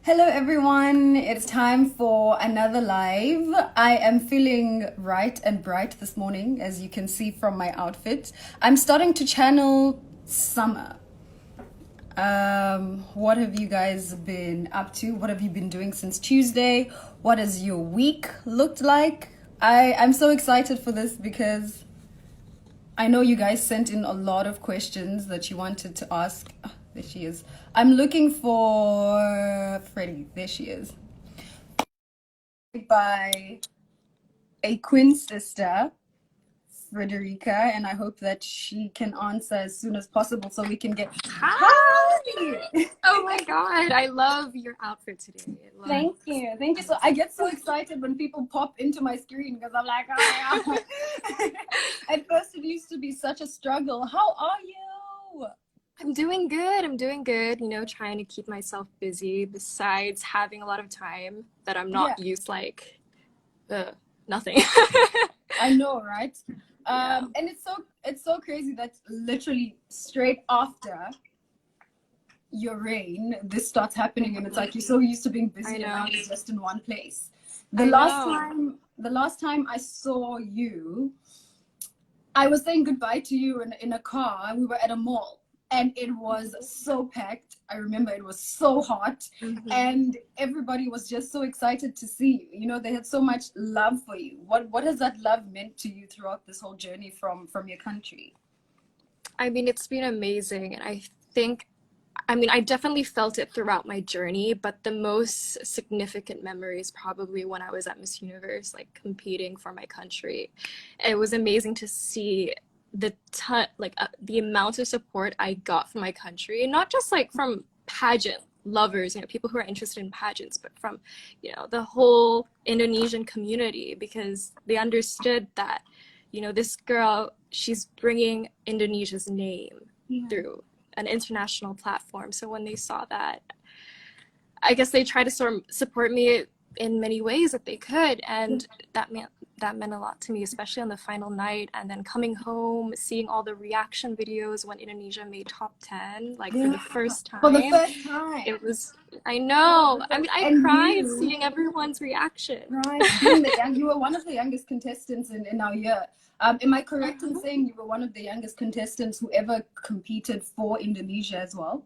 Hello everyone, it's time for another live. I am feeling right and bright this morning, as you can see from my outfit. I'm starting to channel summer. What have you guys been up to? What have you been doing since Tuesday? What has your week looked like? I'm so excited for this because I know you guys sent in a lot of questions that you wanted to ask. Oh, there she is. I'm looking for Freddie. There she is. By a twin sister, Frederika, and I hope that she can answer as soon as possible so we can get. Hi! Oh my god, I love your outfit today. Thank you. Thank you. So I get so excited when people pop into my screen because I'm like, oh, yeah. At first it used to be such a struggle. How are you? I'm doing good. I'm doing good. You know, trying to keep myself busy besides having a lot of time that I'm not used like nothing. I know, right? Yeah. And it's so crazy that literally straight after your reign, this starts happening, and it's like you're so used to being busy and now you're just in one place. The last time I saw you, I was saying goodbye to you in a car. We were at a mall and it was so packed. I remember it was so hot and everybody was just so excited to see you. You know, they had so much love for you. What has that love meant to you throughout this whole journey from your country? I mean, it's been amazing, and I definitely felt it throughout my journey, but the most significant memory is probably when I was at Miss Universe, like competing for my country. It was amazing to see the amount of support I got from my country, not just like from pageant lovers, you know, people who are interested in pageants, but from, you know, the whole Indonesian community, because they understood that, you know, this girl, she's bringing Indonesia's name through an international platform. So when they saw that, I guess they tried to sort of support me in many ways that they could, and that meant a lot to me, especially on the final night. And then coming home, seeing all the reaction videos when Indonesia made top 10, like for the first time. For the first time. It was, I know. I mean, I cried seeing everyone's reaction. Right. You were one of the youngest contestants in our year. Am I correct in saying you were one of the youngest contestants who ever competed for Indonesia as well?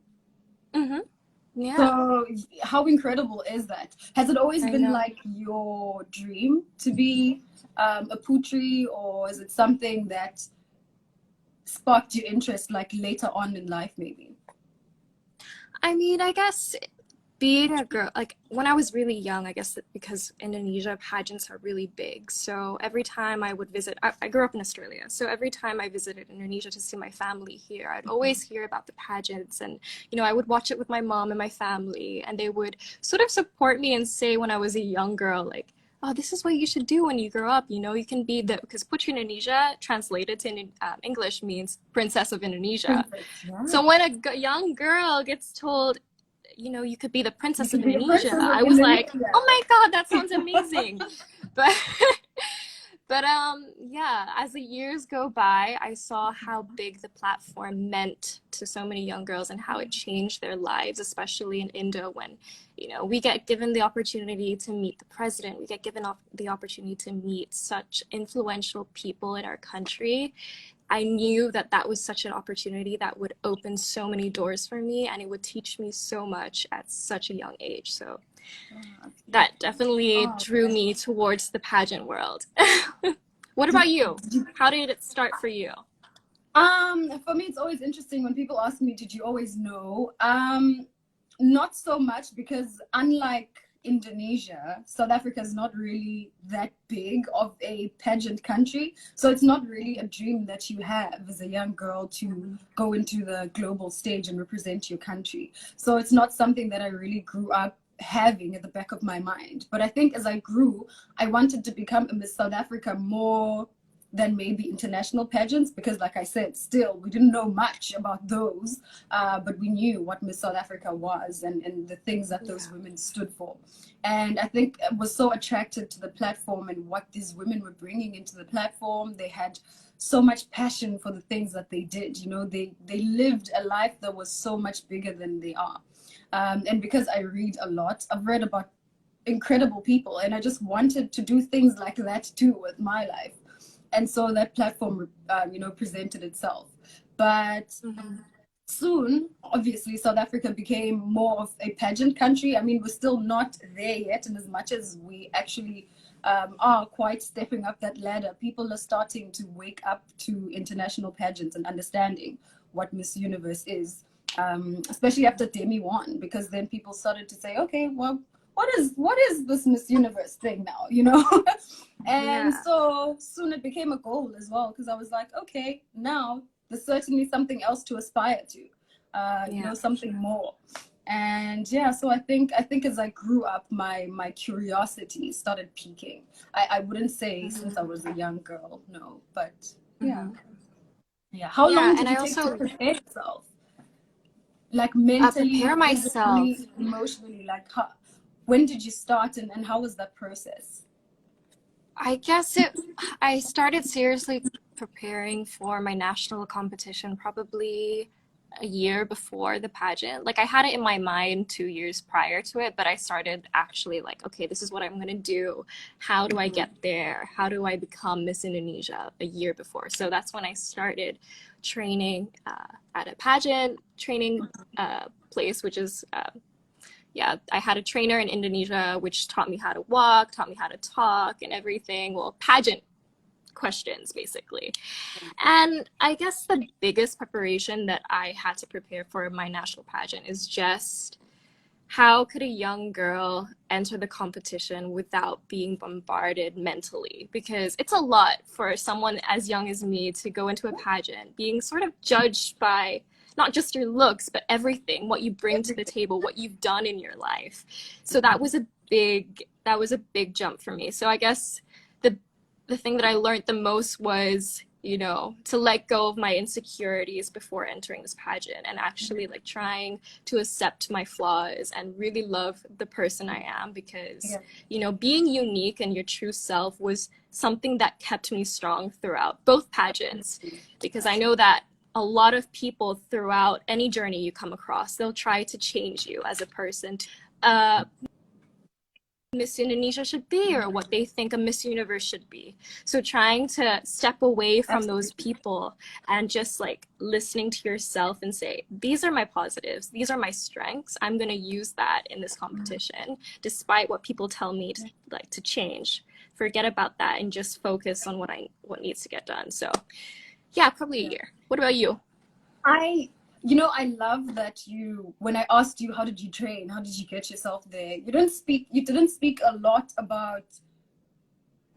Yeah. So how incredible is that? Has it always been like your dream to be a putri, or is it something that sparked your interest like later on in life maybe? I mean, I guess being a girl, like when I was really young, I guess because Indonesia pageants are really big. So every time I would visit, I grew up in Australia. So every time I visited Indonesia to see my family here, I'd always hear about the pageants, and, you know, I would watch it with my mom and my family, and they would sort of support me and say when I was a young girl, like, oh, this is what you should do when you grow up. You know, you can be because Putri Indonesia translated to English means Princess of Indonesia. So when a young girl gets told, you know, you could be the Princess of Indonesia, I was like, oh my god, that sounds amazing. but yeah, as the years go by, I saw how big the platform meant to so many young girls and how it changed their lives, especially in Indo, when, you know, we get given the opportunity to meet the president, we get given the opportunity to meet such influential people in our country. I knew that that was such an opportunity that would open so many doors for me, and it would teach me so much at such a young age. So that definitely drew me towards the pageant world. What about you? How did it start for you? For me, it's always interesting when people ask me, did you always know? Not so much, because unlike Indonesia, South Africa is not really that big of a pageant country. So it's not really a dream that you have as a young girl to go into the global stage and represent your country. So it's not something that I really grew up having at the back of my mind. But I think as I grew, I wanted to become a Miss South Africa more than maybe international pageants, because like I said, still we didn't know much about those, but we knew what Miss South Africa was and the things that those women stood for. And I think I was so attracted to the platform and what these women were bringing into the platform. They had so much passion for the things that they did. You know, they lived a life that was so much bigger than they are. And because I read a lot, I've read about incredible people, and I just wanted to do things like that too with my life. And so that platform, presented itself. But soon, obviously, South Africa became more of a pageant country. I mean, we're still not there yet, and as much as we actually are quite stepping up that ladder, people are starting to wake up to international pageants and understanding what Miss Universe is, especially after Demi won, because then people started to say, okay, well, what is this Miss Universe thing now, And so soon it became a goal as well, because I was like, okay, now there's certainly something else to aspire to, something more. And so I think as I grew up, my curiosity started peaking. I wouldn't say since I was a young girl, no, but how long did it take to prepare yourself? Like mentally, prepare myself, physically, emotionally, like when did you start, and how was that process? I guess I started seriously preparing for my national competition probably a year before the pageant. Like I had it in my mind 2 years prior to it, but I started actually like, okay, this is what I'm gonna do. How do I get there? How do I become Miss Indonesia a year before? So that's when I started training at a pageant training place, which is I had a trainer in Indonesia, which taught me how to walk, taught me how to talk and everything. Well, pageant questions, basically. And I guess the biggest preparation that I had to prepare for my national pageant is just how could a young girl enter the competition without being bombarded mentally? Because it's a lot for someone as young as me to go into a pageant, being sort of judged by not just your looks, but everything, what you bring to the table, what you've done in your life. So that was a big jump for me. So I guess the thing that I learned the most was, to let go of my insecurities before entering this pageant and actually like trying to accept my flaws and really love the person I am, because, being unique and your true self was something that kept me strong throughout both pageants, because I know that a lot of people throughout any journey you come across, they'll try to change you as a person. Miss Indonesia should be, or what they think a Miss Universe should be. So trying to step away from those people and just like listening to yourself and say, these are my positives, these are my strengths, I'm going to use that in this competition, despite what people tell me to change. Forget about that and just focus on what needs to get done. So probably a year. What about you? I love that when I asked you, how did you train? How did you get yourself there? You didn't speak a lot about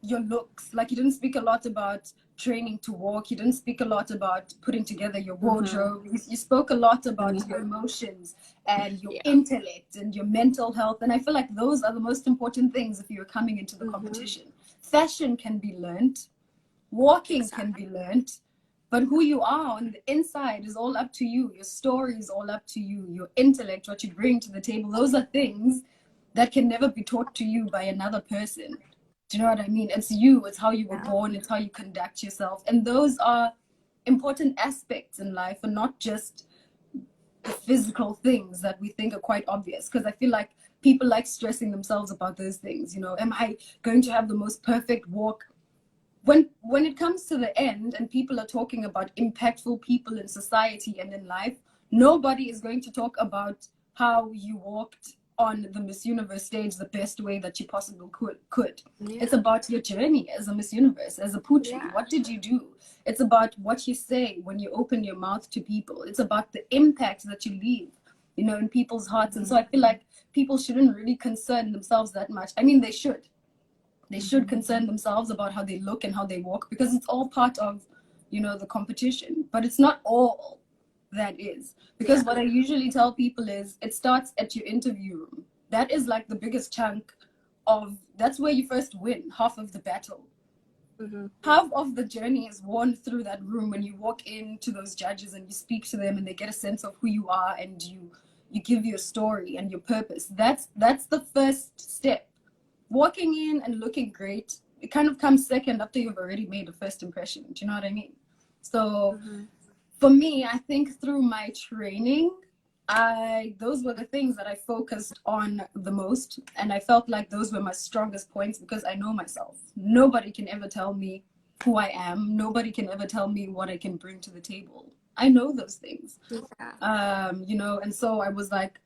your looks. Like you didn't speak a lot about training to walk. You didn't speak a lot about putting together your wardrobe. You spoke a lot about your emotions and your intellect and your mental health. And I feel like those are the most important things if you're coming into the competition. Fashion can be learned. Walking can be learned. But who you are on the inside is all up to you. Your story is all up to you. Your intellect, what you bring to the table, those are things that can never be taught to you by another person. Do you know what I mean? It's you. It's how you were born. It's how you conduct yourself. And those are important aspects in life, and not just the physical things that we think are quite obvious. Because I feel like people like stressing themselves about those things. Am I going to have the most perfect walk? When it comes to the end and people are talking about impactful people in society and in life, nobody is going to talk about how you walked on the Miss Universe stage the best way that you possibly could. It's about your journey as a Miss Universe, as a Putri. What did you do? It's about what you say when you open your mouth to people. It's about the impact that you leave, in people's hearts. And so I feel like people shouldn't really concern themselves that much. I mean, they should. They should concern themselves about how they look and how they walk, because it's all part of, the competition. But it's not all that is. Because what I usually tell people is it starts at your interview room. That is like the biggest chunk that's where you first win, half of the battle. Half of the journey is won through that room when you walk into those judges and you speak to them and they get a sense of who you are, and you give your story and your purpose. That's the first step. Walking in and looking great, it kind of comes second after you've already made a first impression. Do you know what I mean? So for me, I think through my training, those were the things that I focused on the most, and I felt like those were my strongest points because I know myself. Nobody can ever tell me who I am. Nobody can ever tell me what I can bring to the table. I know those things. Yeah. You know, and so I was like,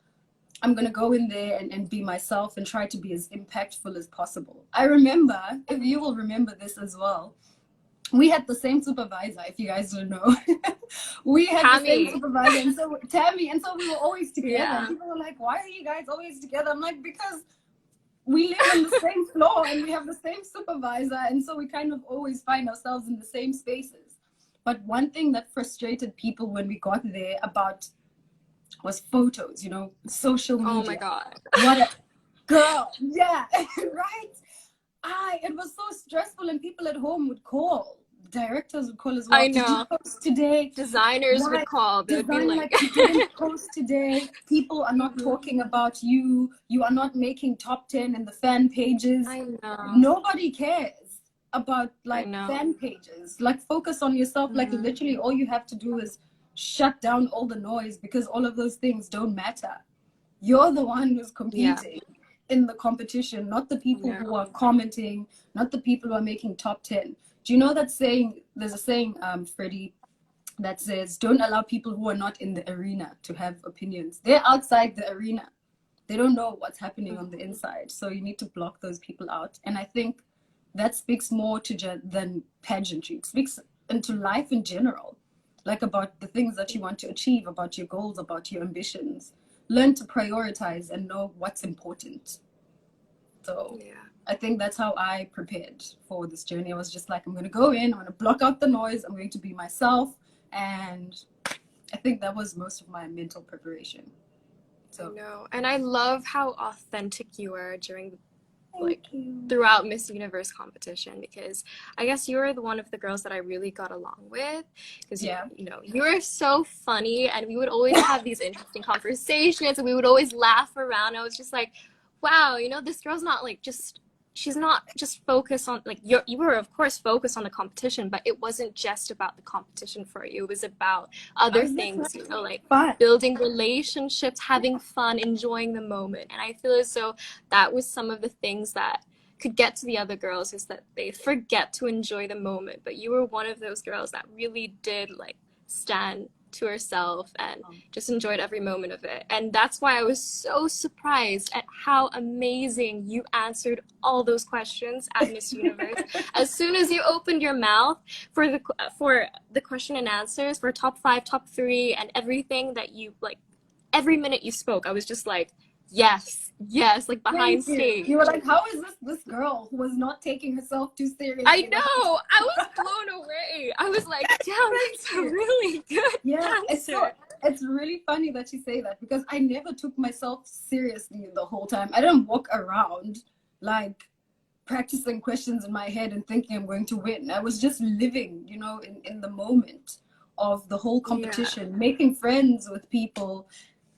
I'm gonna go in there and be myself and try to be as impactful as possible. I remember, if you will remember this as well, we had the same supervisor, if you guys don't know. We had the same supervisor, and so Tammy, and so we were always together. Yeah. And people were like, why are you guys always together? I'm like, because we live on the same floor and we have the same supervisor, and so we kind of always find ourselves in the same spaces. But one thing that frustrated people when we got there about was photos, you know, social media. Oh my God. What a girl. Yeah, right? It was so stressful, and people at home would call. Directors would call as well. I know. Did you post today? Designers would call. They would be like, you didn't post today. People are not talking about you. You are not making top 10 in the fan pages. I know. Nobody cares about like fan pages. Like, focus on yourself. Like, literally all you have to do is shut down all the noise, because all of those things don't matter. You're the one who's competing in the competition, not the people who are commenting, not the people who are making top 10. Do you know that saying? There's a saying, Freddie, that says, don't allow people who are not in the arena to have opinions. They're outside the arena. They don't know what's happening on the inside. So you need to block those people out. And I think that speaks more to than pageantry. It speaks into life in general, like about the things that you want to achieve, about your goals, about your ambitions. Learn to prioritize and know what's important. So I think that's how I prepared for this journey. I was just like, I'm going to go in, I'm going to block out the noise, I'm going to be myself. And I think that was most of my mental preparation. So no, and I love how authentic you were during throughout Miss Universe competition, because I guess you were one of the girls that I really got along with, because you know, you were so funny, and we would always have these interesting conversations, and we would always laugh around. I was just like, wow, you know, this girl's not like she's not just focused on, like, you were of course focused on the competition, but it wasn't just about the competition for you. It was about other things, you know, like building relationships, having fun, enjoying the moment. And I feel as though that was some of the things that could get to the other girls, is that they forget to enjoy the moment. But you were one of those girls that really did like stand to herself and just enjoyed every moment of it. And that's why I was so surprised at how amazing you answered all those questions at Miss Universe. As soon as you opened your mouth for the question and answers for top 5, top 3, and everything that you, like, every minute you spoke, I was just like, yes, like behind stage. You were like, how is this girl who was not taking herself too seriously? I know. I was blown away. I was like, damn, that's a really good answer. It's really funny that you say that, because I never took myself seriously the whole time. I didn't walk around like practicing questions in my head and thinking I'm going to win. I was just living, you know, in the moment of the whole competition, making friends with people,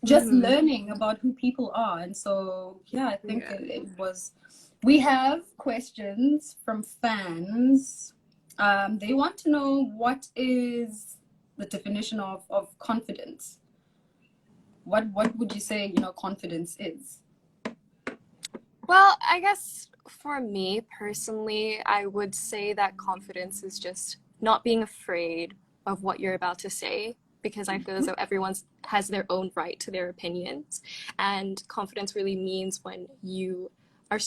just learning about who people are. And so I think it was. We have questions from fans. They want to know, what is the definition of confidence? What would you say, you know, confidence is? Well, I guess for me personally, I would say that confidence is just not being afraid of what you're about to say, because I feel as though everyone has their own right to their opinions. And confidence really means when you are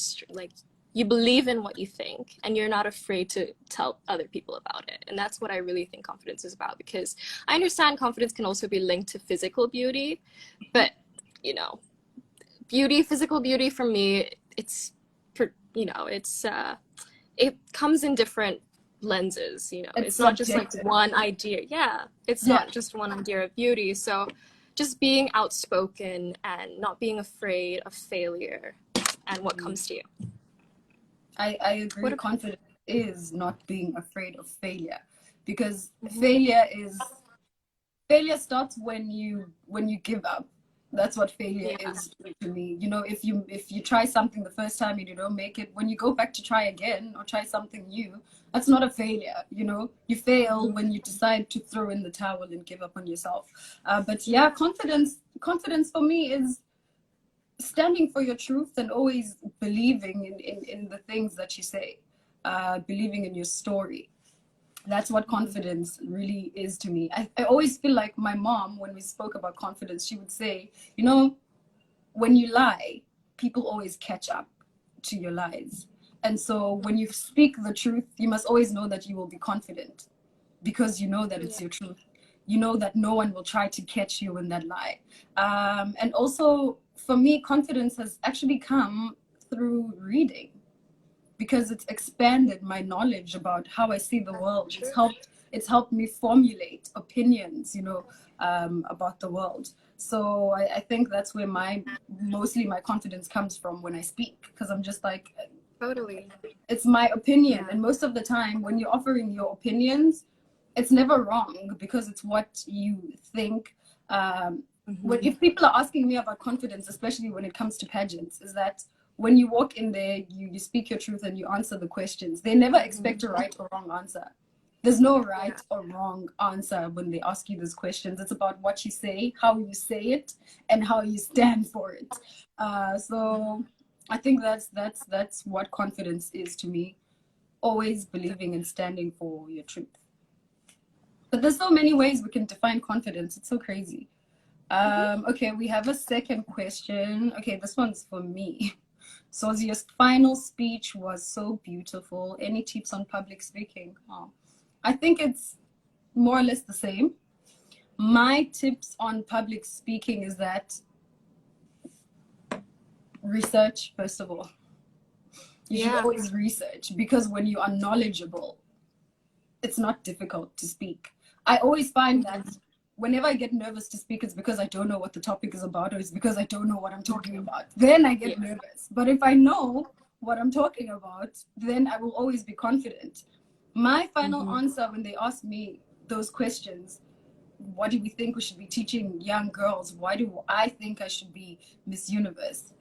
you believe in what you think, and you're not afraid to tell other people about it. And that's what I really think confidence is about, because I understand confidence can also be linked to physical beauty, but, you know, physical beauty for me, it comes in different lenses, you know. It's not just like one idea. It's not just one idea of beauty. So just being outspoken and not being afraid of failure and what comes to you. I agree. Confidence is not being afraid of failure, because failure starts when you give up. That's what failure is to me. You know, if you try something the first time and you don't make it, when you go back to try again or try something new, that's not a failure. You know, you fail when you decide to throw in the towel and give up on yourself. But yeah, confidence for me is standing for your truth and always believing in the things that you say, believing in your story. That's what confidence really is to me. I always feel like my mom, when we spoke about confidence, she would say, you know, when you lie, people always catch up to your lies. And so when you speak the truth, you must always know that you will be confident because you know that it's your truth. You know that no one will try to catch you in that lie. And also, for me, confidence has actually come through reading, because it's expanded my knowledge about how I see the world. It's helped me formulate opinions, you know, about the world. So I think that's where mostly my confidence comes from when I speak, because I'm just like, Totally. it's my opinion. And most of the time when you're offering your opinions, it's never wrong because it's what you think. If people are asking me about confidence, especially when it comes to pageants, is that when you walk in there, you speak your truth and you answer the questions. They never expect a right or wrong answer. There's no right or wrong answer when they ask you those questions. It's about what you say, how you say it, and how you stand for it. So I think that's what confidence is to me. Always believing and standing for your truth. But there's so many ways we can define confidence. It's so crazy. Okay, we have a second question. Okay, this one's for me. Zozi, your final speech was so beautiful. Any tips on public speaking? Oh, I think it's more or less the same. My tips on public speaking is that research, first of all. You should always research, because when you are knowledgeable, it's not difficult to speak. I always find that whenever I get nervous to speak, it's because I don't know what the topic is about, or it's because I don't know what I'm talking about. Then I get nervous. But if I know what I'm talking about, then I will always be confident. My final answer when they ask me those questions, what do we think we should be teaching young girls? Why do I think I should be Miss Universe?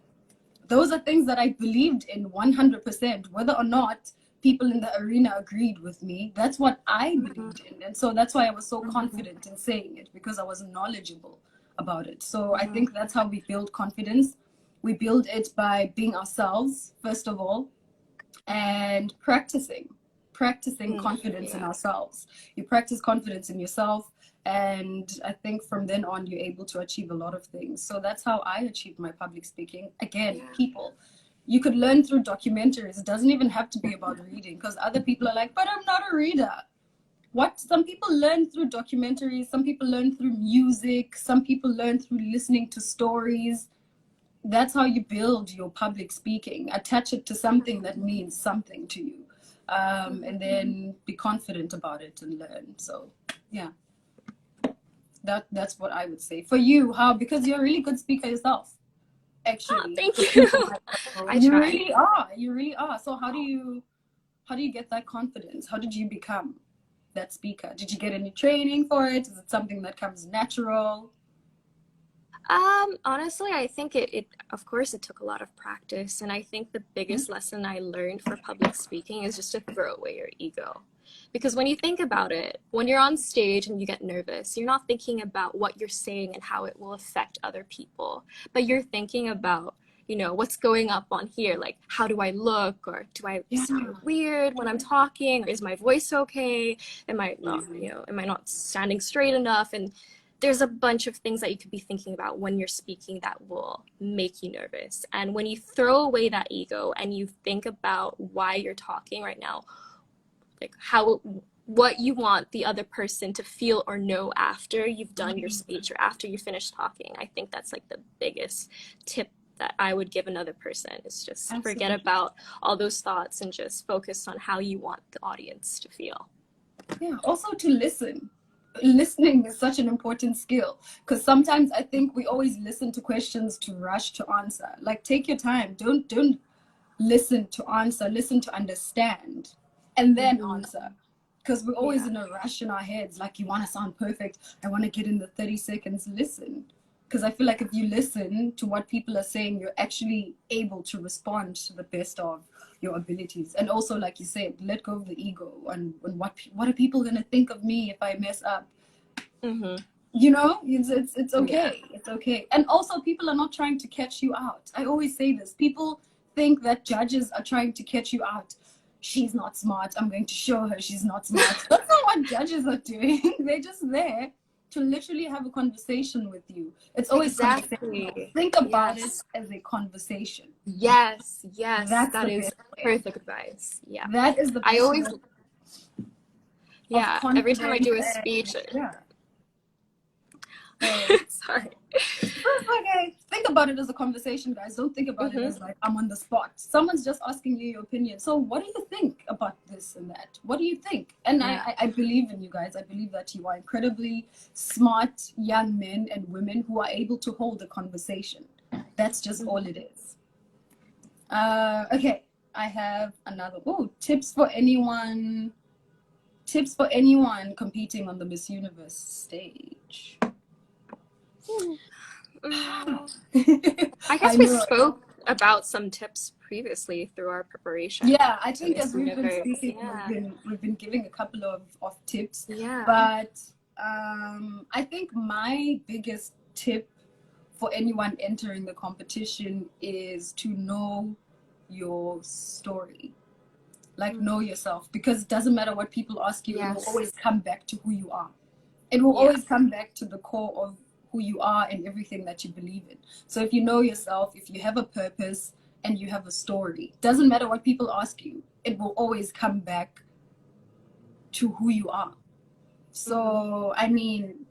Those are things that I believed in 100%, whether or not people in the arena agreed with me. That's what I believed in. And so that's why I was so confident in saying it, because I was knowledgeable about it. So I think that's how we build confidence. We build it by being ourselves, first of all, and practicing confidence in ourselves. You practice confidence in yourself, and I think from then on you're able to achieve a lot of things. So that's how I achieved my public speaking. Again, people, you could learn through documentaries. It doesn't even have to be about reading, because other people are like, but I'm not a reader. What? Some people learn through documentaries, some people learn through music, some people learn through listening to stories. That's how you build your public speaking. Attach it to something that means something to you, and then be confident about it and learn. So yeah, that's what I would say. For you, how? Because you're a really good speaker yourself. Actually, thank you. You really are. So how do you get that confidence? How did you become that speaker? Did you get any training for it? Is it something that comes natural? Honestly, I think it of course it took a lot of practice, and I think the biggest lesson I learned for public speaking is just to throw away your ego. Because when you think about it, when you're on stage and you get nervous, you're not thinking about what you're saying and how it will affect other people, but you're thinking about, you know, what's going up on here, like how do I look, or do I sound weird when I'm talking, or is my voice okay, am I not, you know, am I not standing straight enough? And there's a bunch of things that you could be thinking about when you're speaking that will make you nervous. And when you throw away that ego and you think about why you're talking right now, like what you want the other person to feel or know after you've done your speech or after you finish talking, I think that's like the biggest tip that I would give another person, is just forget about all those thoughts and just focus on how you want the audience to feel. Yeah, also to listen. Listening is such an important skill, because sometimes I think we always listen to questions to rush to answer. Like, take your time. Don't listen to answer, listen to understand, and then answer. Because we're always in a rush in our heads, like, you want to sound perfect, I want to get in the 30 seconds. Listen, because I feel like if you listen to what people are saying, you're actually able to respond to the best of your abilities. And also, like you said, let go of the ego and what are people going to think of me if I mess up? You know, it's okay. It's okay. And also, people are not trying to catch you out. I always say this. People think that judges are trying to catch you out. She's not smart. I'm going to show her she's not smart. That's not what judges are doing. They're just there to literally have a conversation with you. It's always exactly. Think about it as a conversation. Yes, that is way. perfect advice. Yeah, that is the best I always every time I do a and, speech. Sorry. It's okay. Think about it as a conversation, guys. Don't think about it as like I'm on the spot. Someone's just asking you your opinion. So what do you think about this and that? What do you think? And I believe in you guys. I believe that you are incredibly smart young men and women who are able to hold a conversation. That's just all it is. Okay. I have another. Tips for anyone competing on the Miss Universe stage. I guess we spoke about some tips previously through our preparation. Yeah, I think as we've been speaking, we've been giving a couple of tips. Yeah. But I think my biggest tip for anyone entering the competition is to know your story. Like, know yourself, because it doesn't matter what people ask you, it will always come back to who you are. It will always come back to the core of who you are and everything that you believe in. So if you know yourself, if you have a purpose and you have a story, doesn't matter what people ask you, it will always come back to who you are. So, I mean,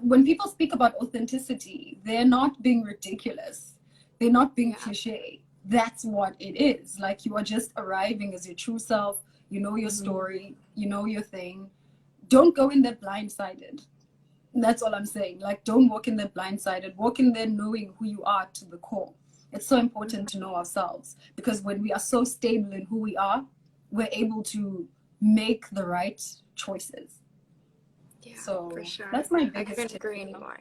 when people speak about authenticity, they're not being ridiculous. They're not being cliche. That's what it is. Like, you are just arriving as your true self. You know your story. You know your thing. Don't go in there blindsided. That's all I'm saying. Like, don't walk in there blindsided. Walk in there knowing who you are to the core. It's so important to know ourselves, because when we are so stable in who we are, we're able to make the right choices. Yeah, so for sure. That's my biggest I couldn't tip. agree anymore.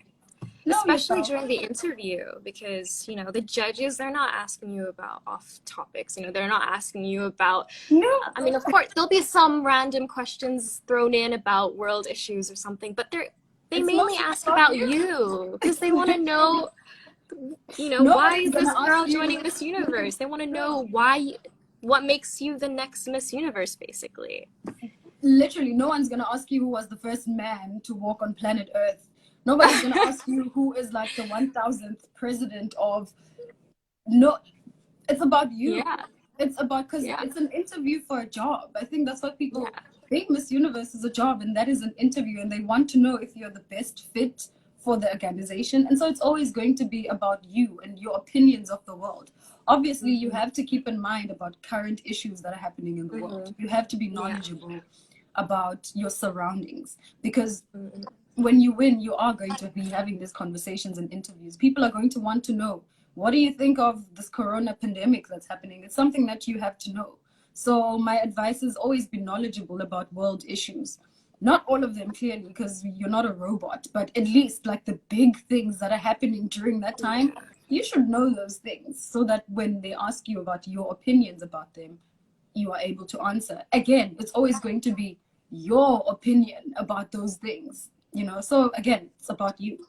Know Especially yourself. during the interview, because, you know, the judges, they're not asking you about off topics. You know, they're not asking you about, I mean, of course, there'll be some random questions thrown in about world issues or something, but they mainly ask about you because they want to know, you know, why is this girl joining Miss Universe? They want to know what makes you the next Miss Universe, basically. Literally, no one's going to ask you who was the first man to walk on planet Earth. Nobody's going to ask you who is like the 1000th president of... No, it's about you. Yeah. It's about, because it's an interview for a job. I think that's what people think. Miss Universe is a job, and that is an interview, and they want to know if you're the best fit for the organization. And so it's always going to be about you and your opinions of the world. Obviously, you have to keep in mind about current issues that are happening in the world. You have to be knowledgeable about your surroundings, because when you win, you are going to be having these conversations and interviews. People are going to want to know, what do you think of this corona pandemic that's happening? It's something that you have to know. So my advice is always be knowledgeable about world issues. Not all of them, clearly, because you're not a robot, but at least like the big things that are happening during that time, you should know those things, so that when they ask you about your opinions about them, you are able to answer. Again, it's always going to be your opinion about those things, you know. So again, it's about you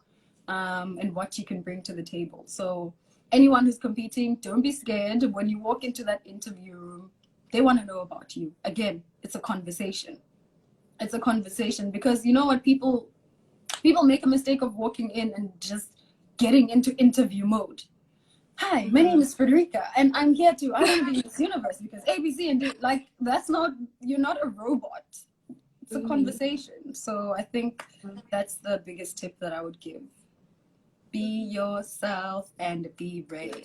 and what you can bring to the table. So anyone who's competing, don't be scared. When you walk into that interview room, they want to know about you. Again, it's a conversation. It's a conversation, because you know what, people make a mistake of walking in and just getting into interview mode. Hi, my name is Frederika, and I want to be Miss Universe because A, B, C, and D. Like, that's not, you're not a robot. It's a conversation. So I think that's the biggest tip that I would give. Be yourself and be ready.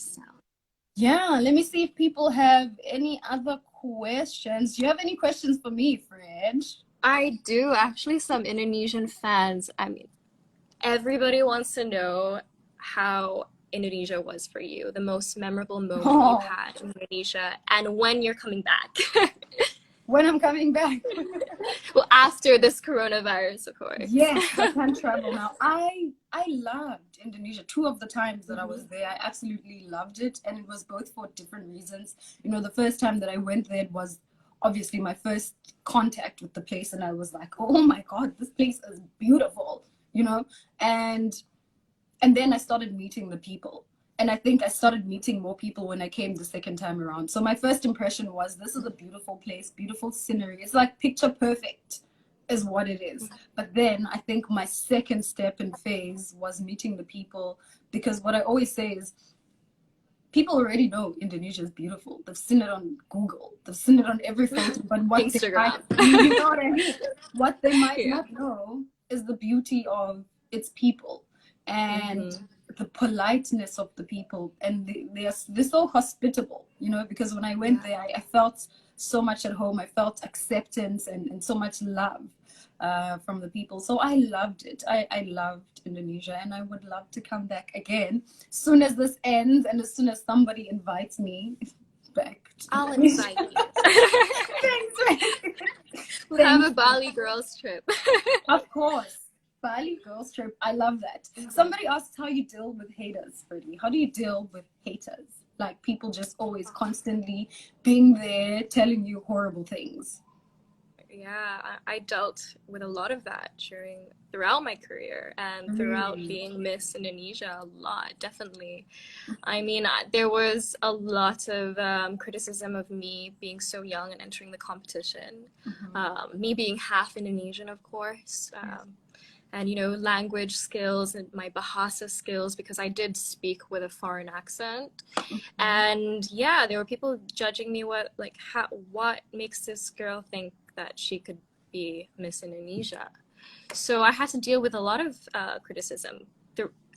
Yeah, let me see if people have any other questions. Do you have any questions for me, Fred? I do, actually. Some Indonesian fans. I mean, everybody wants to know how Indonesia was for you, the most memorable moment you had in Indonesia, and when you're coming back. When I'm coming back. Well, after this coronavirus, of course. Yes, I can't travel now. I I loved Indonesia. 2 of the times that I was there, I absolutely loved it. And it was both for different reasons. You know, the first time that I went there, it was obviously my first contact with the place. And I was like, oh my God, this place is beautiful, you know? And then I started meeting the people. And I think I started meeting more people when I came the second time around. So my first impression was, this is a beautiful place, beautiful scenery. It's like picture perfect is what it is. But then I think my second step and phase was meeting the people, because what I always say is, people already know Indonesia is beautiful. They've seen it on Google. They've seen it on every photo. But what Instagram. you know what I mean? What they might not know is the beauty of its people and the politeness of the people. And they're so hospitable, you know, because when I went there, I felt so much at home. I felt acceptance and so much love from the people. So I loved it. I loved Indonesia, and I would love to come back again as soon as this ends and as soon as somebody invites me back. I'll invite you. Thanks. We'll have a Bali girls trip. Of course. Bali girls trip. I love that. Somebody asked how you deal with haters, Freddie. How do you deal with haters? Like people just always constantly being there telling you horrible things. Yeah, I dealt with a lot of that throughout my career and throughout being Miss Indonesia a lot, definitely. I mean, there was a lot of criticism of me being so young and entering the competition. Me being half Indonesian, of course. And, you know, language skills and my Bahasa skills, because I did speak with a foreign accent. And yeah, there were people judging me what makes this girl think that she could be Miss Indonesia. So I had to deal with a lot of criticism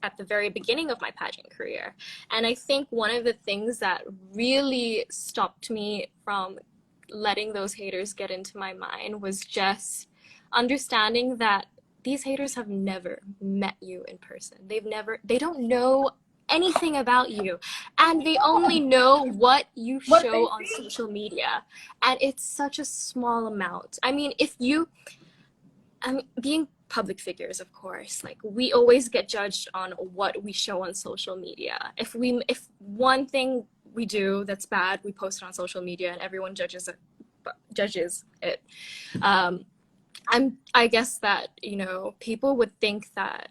at the very beginning of my pageant career. And I think one of the things that really stopped me from letting those haters get into my mind was just understanding that these haters have never met you in person. They don't know anything about you, and they only know what you show on social media, and it's such a small amount. I mean, being public figures, of course, like we always get judged on what we show on social media. If one thing we do that's bad, we post it on social media and everyone judges it. I guess that, you know, people would think that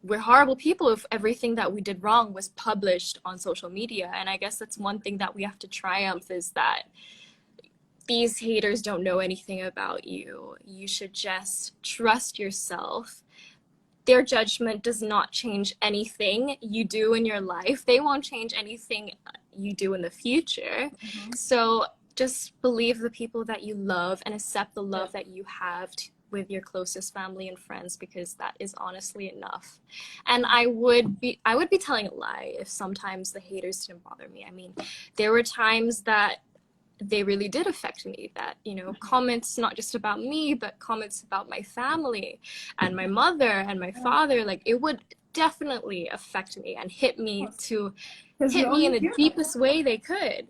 we're horrible people if everything that we did wrong was published on social media. And I guess that's one thing that we have to triumph, is that these haters don't know anything about you. You should just trust yourself. Their judgment does not change anything you do in your life. They won't change anything you do in the future. So just believe the people that you love and accept the love that you have with your closest family and friends, because that is honestly enough. And I would be telling a lie if sometimes the haters didn't bother me. I mean, there were times that they really did affect me, that, you know, comments not just about me, but comments about my family and my mother and my father, like it would definitely affect me and hit me in the deepest way they could.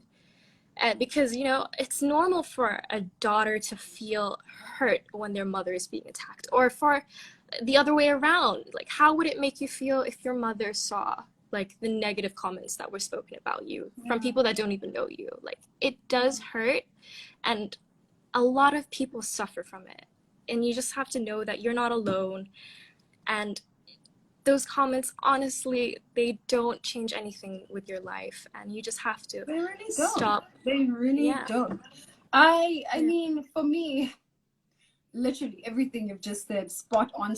Because, you know, it's normal for a daughter to feel hurt when their mother is being attacked, or for the other way around. Like, how would it make you feel if your mother saw like the negative comments that were spoken about you from people that don't even know you? Like, it does hurt, and a lot of people suffer from it, and you just have to know that you're not alone. And those comments, honestly, they don't change anything with your life, and you just have to stop. They really don't. I mean, for me, literally everything you've just said, spot on.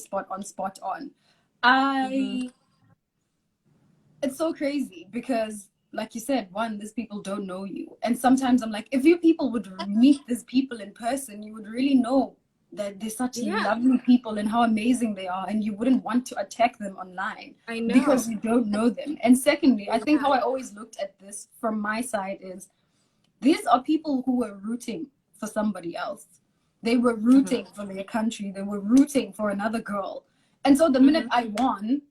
It's so crazy because, like you said, one, these people don't know you. And sometimes I'm like, if you people would meet these people in person, you would really know that they're such lovely people and how amazing they are, and you wouldn't want to attack them online. I know. Because you don't know them. And secondly, I think how I always looked at this from my side is, these are people who were rooting for somebody else. They were rooting for their country. They were rooting for another girl. And so the minute I won,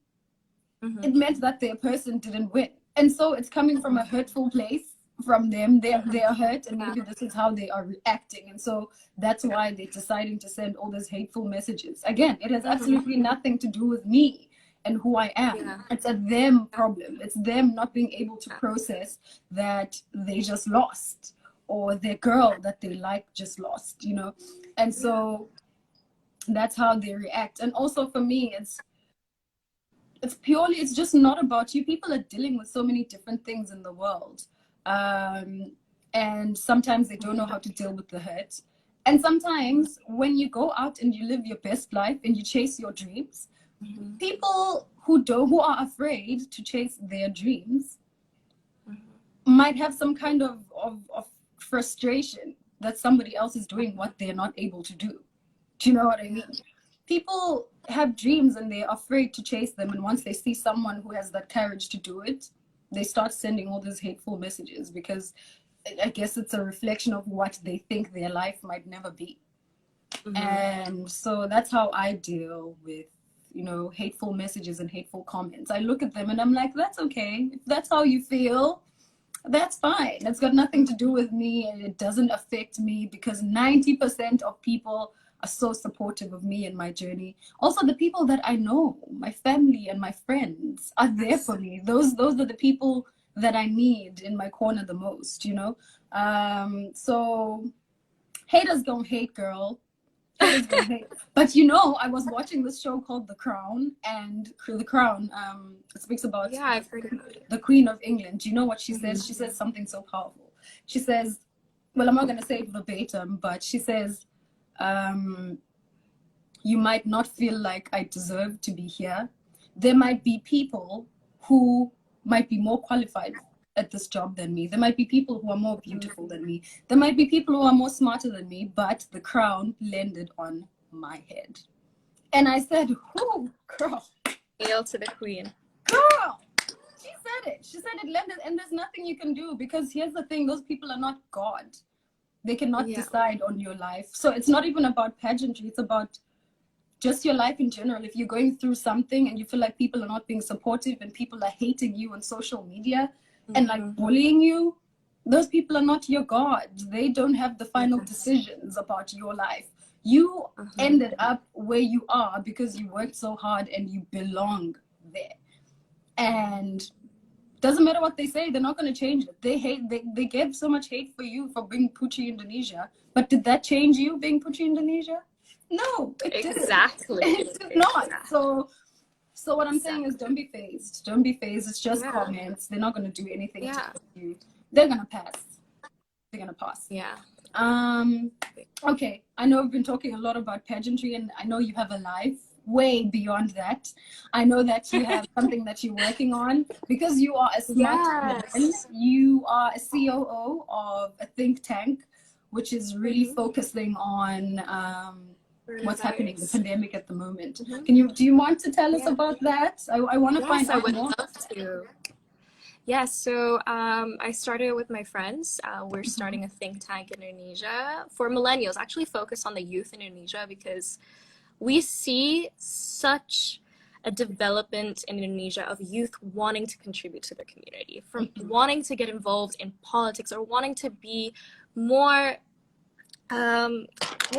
it meant that their person didn't win. And so it's coming from a hurtful place from them. They are hurt, and maybe this is how they are reacting. And so that's why they're deciding to send all those hateful messages. Again, it has absolutely nothing to do with me. and who I am. Yeah. It's a them problem. It's them not being able to process that they just lost, or their girl that they like just lost, you know? And so that's how they react. And also for me, it's just not about you. People are dealing with so many different things in the world. And sometimes they don't know how to deal with the hurt. And sometimes when you go out and you live your best life and you chase your dreams, people who are afraid to chase their dreams might have some kind of frustration that somebody else is doing what they're not able to do. Do you know what I mean? People have dreams and they're afraid to chase them. And once they see someone who has that courage to do it, they start sending all these hateful messages, because I guess it's a reflection of what they think their life might never be. And so that's how I deal with, you know, hateful messages and hateful comments. I look at them and I'm like, that's okay. If that's how you feel, that's fine. It's got nothing to do with me, and it doesn't affect me, because 90% of people are so supportive of me and my journey. Also, the people that I know, my family and my friends, are there for me. Those are the people that I need in my corner the most, you know? So haters gonna hate, girl. Haters gonna hate. But you know, I was watching this show called The Crown, and The Crown, it speaks about I've heard about it. the Queen of England. Do you know what she says? She says something so powerful. She says, well, I'm not gonna say it verbatim, but she says, you might not feel like I deserve to be here. There might be people who might be more qualified at this job than me. There might be people who are more beautiful than me. There might be people who are more smarter than me, but the crown landed on my head. And I said, oh, girl. Hail to the queen. Girl! She said it. She said it landed, and there's nothing you can do, because here's the thing, those people are not God. They cannot decide on your life. So it's not even about pageantry. It's about just your life in general. If you're going through something and you feel like people are not being supportive and people are hating you on social media and like bullying you, those people are not your God. They don't have the final decisions about your life. You ended up where you are because you worked so hard and you belong there. And doesn't matter what they say, they're not going to change it. They gave so much hate for you for being Pucci Indonesia, but did that change you being Pucci Indonesia? No, it didn't. Exactly. It did not. So what I'm saying is, don't be phased. Don't be phased. It's just comments. They're not going to do anything to you. They're going to pass. They're going to pass. Yeah. Okay. I know we've been talking a lot about pageantry, and I know you have a life way beyond that. I know that you have something that you're working on, because you are a smart woman. You are a COO of a think tank, which is really focusing on what's happening, the pandemic at the moment. Do you want to tell us about that? I want to find out more. I would love to. Yes, so I started with my friends. We're starting a think tank in Indonesia for millennials, actually focused on the youth in Indonesia, because we see such a development in Indonesia of youth wanting to contribute to their community, from wanting to get involved in politics or wanting to be more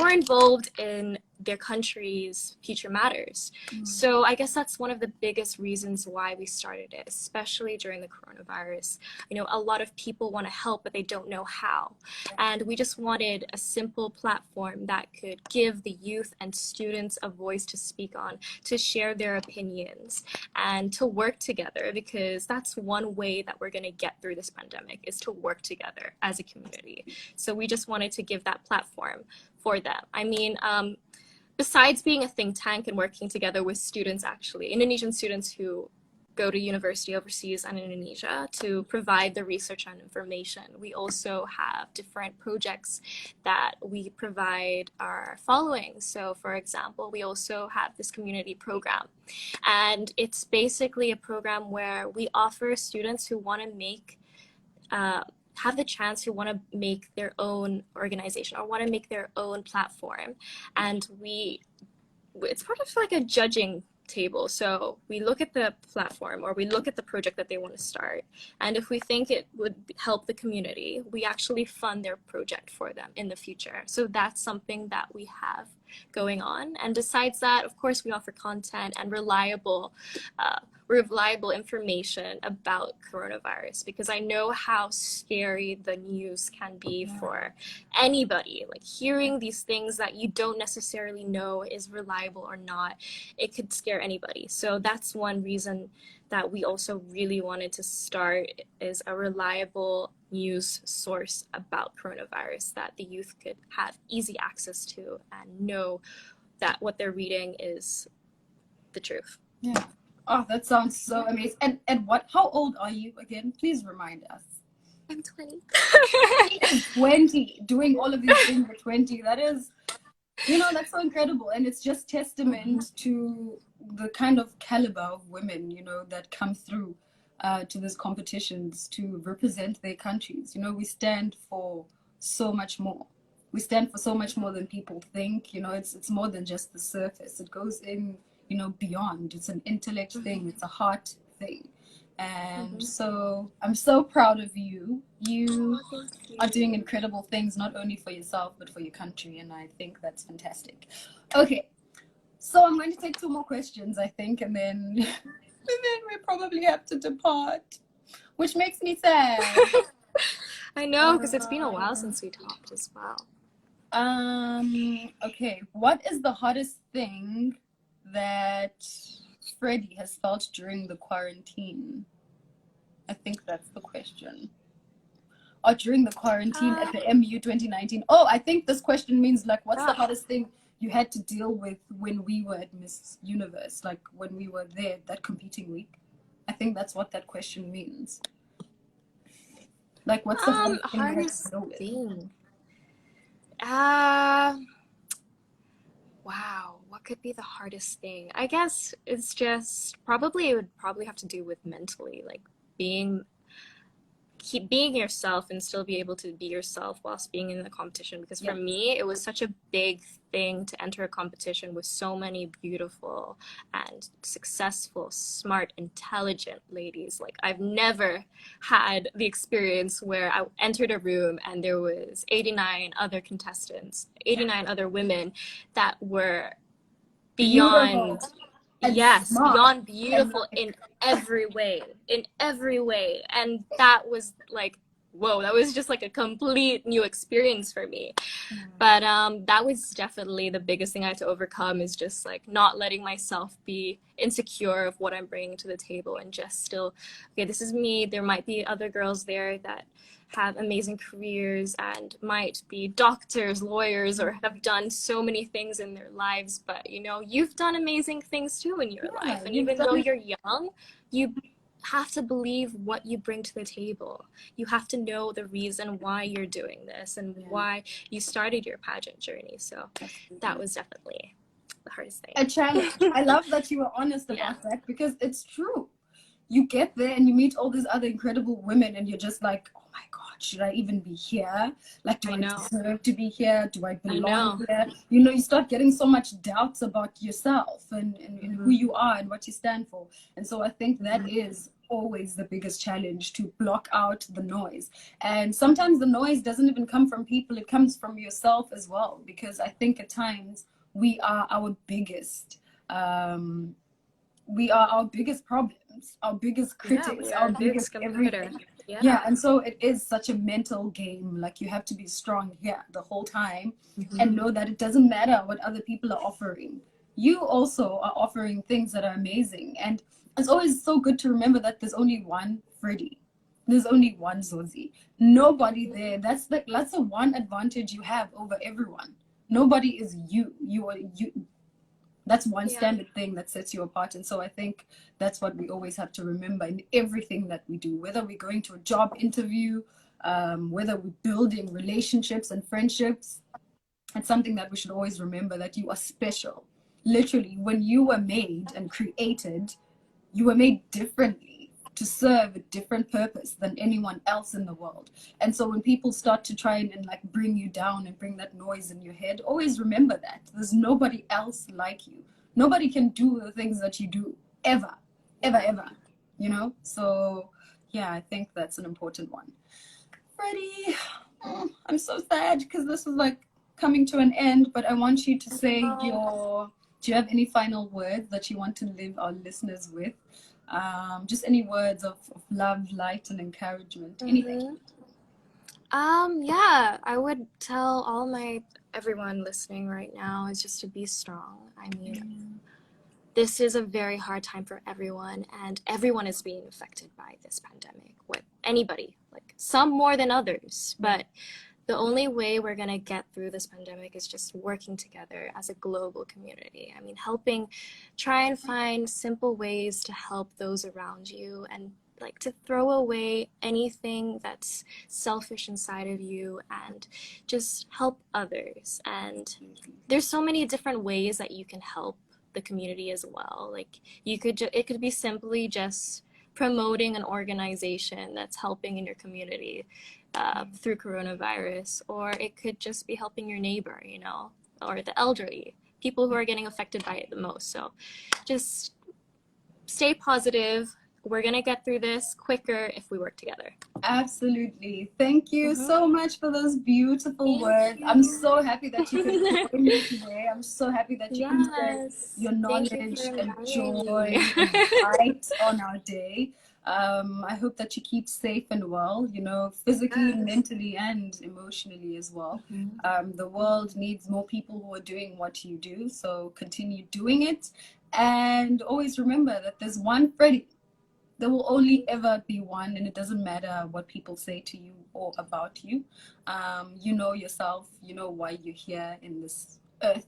involved in their country's future matters. So I guess that's one of the biggest reasons why we started it, especially during the coronavirus. You know, a lot of people want to help, but they don't know how. And we just wanted a simple platform that could give the youth and students a voice to speak on, to share their opinions, and to work together, because that's one way that we're going to get through this pandemic, is to work together as a community. So we just wanted to give that platform for them. I mean, besides being a think tank and working together with students, actually, Indonesian students who go to university overseas and in Indonesia to provide the research and information, we also have different projects that we provide our following. So for example, we also have this community program, and it's basically a program where we offer students who want to make have the chance, who want to make their own organization or want to make their own platform. And it's part of like a judging table. So we look at the platform, or we look at the project that they want to start. And if we think it would help the community, we actually fund their project for them in the future. So that's something that we have going on. And besides that, of course, we offer content and reliable information about coronavirus, because I know how scary the news can be for anybody. Like, hearing these things that you don't necessarily know is reliable or not, it could scare anybody. So that's one reason that we also really wanted to start, is a reliable news source about coronavirus that the youth could have easy access to and know that what they're reading is the truth. Yeah. Oh, that sounds so amazing. And how old are you again? Please remind us. I'm 20. 20, doing all of these things at 20. That is, that's so incredible. And it's just testament to the kind of caliber of women, that come through to these competitions to represent their countries. We stand for so much more. We stand for so much more than people think. It's more than just the surface. It goes in, beyond. It's an intellect thing. It's a heart thing. And so I'm so proud of you. You are doing incredible things, not only for yourself, but for your country. And I think that's fantastic. Okay. So I'm going to take 2 more questions, I think, and then we probably have to depart, which makes me sad. I know, because it's been a while since we talked as well. Okay. What is the hardest thing that Freddie has felt during the quarantine? I think that's the question. Or during the quarantine at the MU 2019. Oh, I think this question means, like, what's the hardest thing you had to deal with when we were at Miss Universe, like when we were there that competing week? I think that's what that question means. Like, what's the hardest thing? Wow, what could be the hardest thing? I guess it's just it would probably have to do with mentally, like keep being yourself and still be able to be yourself whilst being in the competition. Because for me, it was such a big thing to enter a competition with so many beautiful and successful, smart, intelligent ladies. Like, I've never had the experience where I entered a room and there was 89 other contestants, 89 other women that were beyond beyond beautiful in every way. And that was like, whoa, that was just like a complete new experience for me. But that was definitely the biggest thing I had to overcome, is just like not letting myself be insecure of what I'm bringing to the table, and just still, okay, this is me. There might be other girls there that have amazing careers and might be doctors, lawyers, or have done so many things in their lives, but you've done amazing things too in your life. And even though you're young, you have to believe what you bring to the table. You have to know the reason why you're doing this and why you started your pageant journey. So that was definitely the hardest thing. A challenge. I love that you were honest about that, because it's true. You get there and you meet all these other incredible women and you're just like, oh my God, should I even be here? Like, do I deserve to be here? Do I belong here? You start getting so much doubts about yourself and who you are and what you stand for. And so I think that is always the biggest challenge, to block out the noise. And sometimes the noise doesn't even come from people, it comes from yourself as well, because I think at times we are our biggest problems, our biggest critics, our biggest everything. And so it is such a mental game. Like, you have to be strong the whole time and know that it doesn't matter what other people are offering. You also are offering things that are amazing. And it's always so good to remember that there's only one Freddie. There's only one Zozi. Nobody there. That's the one advantage you have over everyone. Nobody is you. You are you. That's one standard thing that sets you apart. And so I think that's what we always have to remember in everything that we do, whether we're going to a job interview, whether we're building relationships and friendships. It's something that we should always remember, that you are special. Literally, when you were made and created, you were made differently to serve a different purpose than anyone else in the world. And so when people start to try and like bring you down and bring that noise in your head, always remember that there's nobody else like you. Nobody can do the things that you do, ever. So I think that's an important one. Freddie, I'm so sad, because this is like coming to an end, but I want you to say do you have any final words that you want to leave our listeners with? Just any words of love, light, and encouragement, anything. Yeah, I would tell everyone listening right now is just to be strong. I mean, this is a very hard time for everyone, and everyone is being affected by this pandemic, with anybody, like some more than others. But the only way we're going to get through this pandemic is just working together as a global community. I mean, try and find simple ways to help those around you, and like to throw away anything that's selfish inside of you and just help others. And there's so many different ways that you can help the community as well. Like it could be simply just promoting an organization that's helping in your community through coronavirus, or it could just be helping your neighbor, you know, or the elderly, people who are getting affected by it the most. So just stay positive. We're going to get through this quicker if we work together. Absolutely. Thank you so much for those beautiful words. I'm so happy that you could join me today. I'm so happy that you can share your knowledge and joy and light on our day. I hope that you keep safe and well, you know, physically, mentally, and emotionally as well. The world needs more people who are doing what you do, so continue doing it. And always remember that there's one Freddie. There will only ever be one, and it doesn't matter what people say to you or about you. You know yourself, you know why you're here in this earth.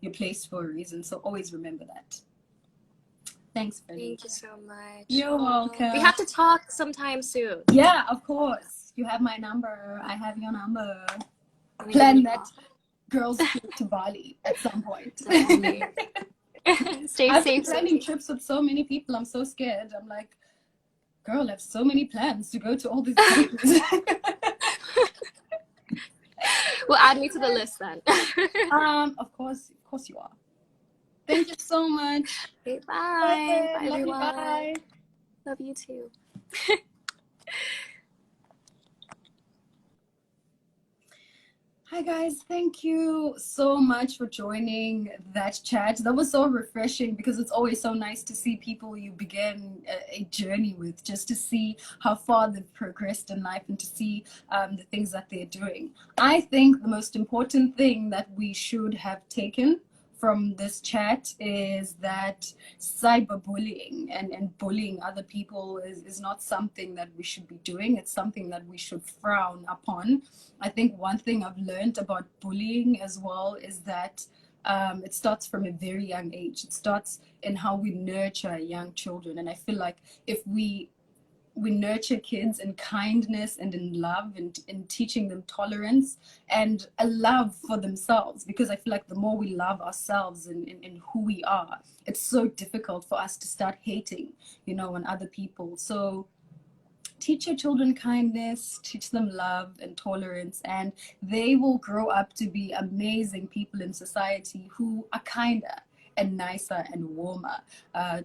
You're placed for a reason, so always remember that. Thanks, Freddie. Thank you so much. You're welcome. We have to talk sometime soon. Yeah, of course. You have my number. I have your number. Plan that girls trip to Bali at some point. Stay I've safe. been planning trips with so many people. I'm so scared. I'm like, girl, I have so many plans to go to all these places. Well, add me to the list then. Of course you are. Thank you so much. Okay, bye. Bye, Love everyone. you, bye. Love you too. Hi guys, thank you so much for joining that chat. That was so refreshing because it's always so nice to see people you begin a journey with, just to see how far they've progressed in life and to see the things that they're doing. I think the most important thing that we should have taken from this chat is that cyberbullying and bullying other people is not something that we should be doing. It's something that we should frown upon. I think one thing I've learned about bullying as well is that it starts from a very young age. It starts in how we nurture young children. And I feel like if we nurture kids in kindness and in love and in teaching them tolerance and a love for themselves, because I feel like the more we love ourselves and who we are, it's so difficult for us to start hating, you know, on other people. So teach your children kindness, teach them love and tolerance, and they will grow up to be amazing people in society who are kinder and nicer and warmer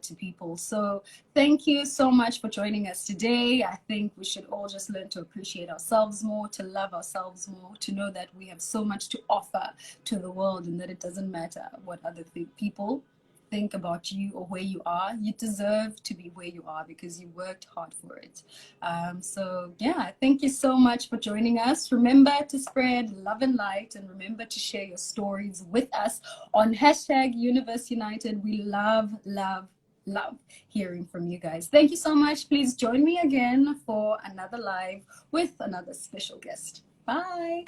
to people. So thank you so much for joining us today. I think we should all just learn to appreciate ourselves more, to love ourselves more, to know that we have so much to offer to the world and that it doesn't matter what other people think about you or where you are. You deserve to be where you are because you worked hard for it. So yeah, thank you so much for joining us. Remember to spread love and light, and remember to share your stories with us on #UniverseUnited. We love hearing from you guys. Thank you so much. Please join me again for another live with another special guest. Bye.